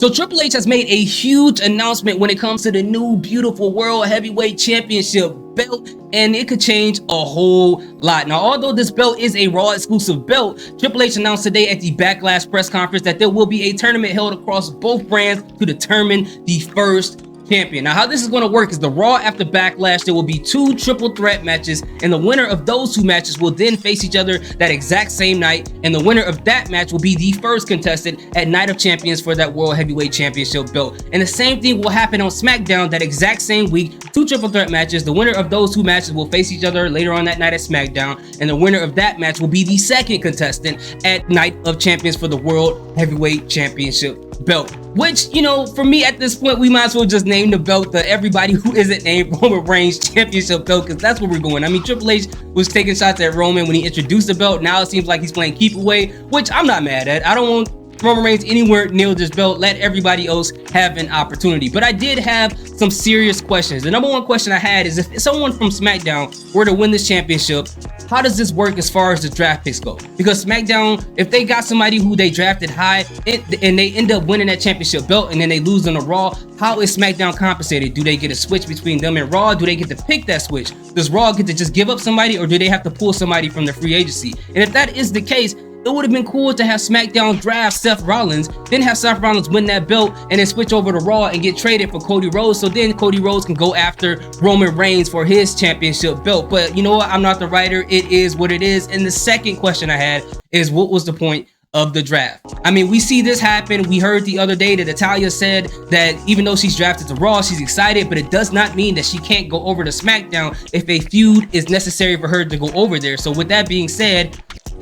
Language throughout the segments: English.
So Triple H has made a huge announcement when it comes to the new beautiful World Heavyweight Championship belt, and it could change a whole lot. Now, although this belt is a Raw exclusive belt, Triple H announced today at the Backlash press conference that there will be a tournament held across both brands to determine the first champion. Now, how this is going to work is the Raw after Backlash, there will be 2 triple threat matches, and the winner of those 2 matches will then face each other that exact same night, and the winner of that match will be the first contestant at Night of Champions for that World Heavyweight Championship belt. And the same thing will happen on SmackDown that exact same week. 2 triple threat matches. The winner of those 2 matches will face each other later on that night at SmackDown, and the winner of that match will be the second contestant at Night of Champions for the World Heavyweight Championship belt. Which, you know, for me at this point, we might as well just name the belt the everybody who isn't named Roman Reigns Championship belt, because that's where we're going. I mean, Triple H was taking shots at Roman when he introduced the belt. Now it seems like he's playing keep away, which I'm not mad at. I don't want Roman Reigns anywhere near this belt. Let everybody else have an opportunity. But I did have some serious questions. The number one question I had is, if someone from SmackDown were to win this championship, how does this work as far as the draft picks go? Because SmackDown, if they got somebody who they drafted high and they end up winning that championship belt and then they lose on the Raw, how is SmackDown compensated? Do they get a switch between them and Raw? Do they get to pick that switch? Does Raw get to just give up somebody, or do they have to pull somebody from the free agency? And if that is the case, it would have been cool to have SmackDown draft Seth Rollins, then have Seth Rollins win that belt, and then switch over to Raw and get traded for Cody Rhodes, so then Cody Rhodes can go after Roman Reigns for his championship belt. But you know what? I'm not the writer. It is what it is. And the second question I had is, what was the point of the draft? I mean, we see this happen. We heard the other day that Natalya said that even though she's drafted to Raw, she's excited, but it does not mean that she can't go over to SmackDown if a feud is necessary for her to go over there. So with that being said,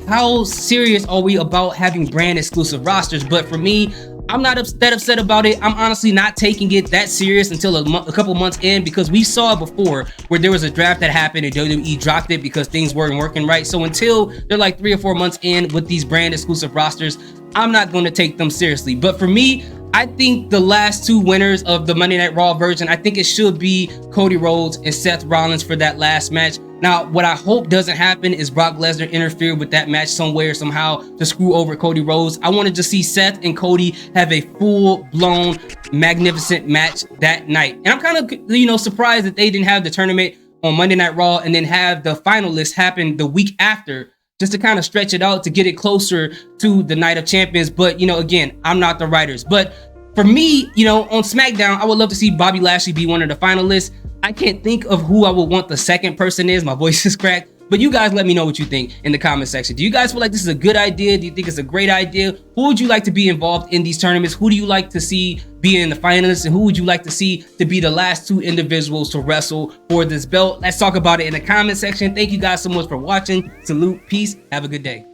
how serious are we about having brand exclusive rosters? But for me, I'm not that upset about it. I'm honestly not taking it that serious until a couple months in, because we saw before where there was a draft that happened and WWE dropped it because things weren't working right. So until they're like 3 or 4 months in with these brand exclusive rosters, I'm not going to take them seriously. But for me, I think the last 2 winners of the Monday Night Raw version, I think it should be Cody Rhodes and Seth Rollins for that last match. Now, what I hope doesn't happen is Brock Lesnar interfere with that match some way or somehow to screw over Cody Rhodes. I wanted to see Seth and Cody have a full-blown, magnificent match that night. And I'm kind of, you know, surprised that they didn't have the tournament on Monday Night Raw and then have the finalists happen the week after, just to kind of stretch it out to get it closer to the Night of Champions. But, you know, again, I'm not the writers. But for me, you know, on SmackDown, I would love to see Bobby Lashley be one of the finalists. I can't think of who I would want the second person is. My voice is cracked. But you guys let me know what you think in the comment section. Do you guys feel like this is a good idea? Do you think it's a great idea? Who would you like to be involved in these tournaments? Who do you like to see be in the finalists? And who would you like to see to be the last 2 individuals to wrestle for this belt? Let's talk about it in the comment section. Thank you guys so much for watching. Salute, peace, have a good day.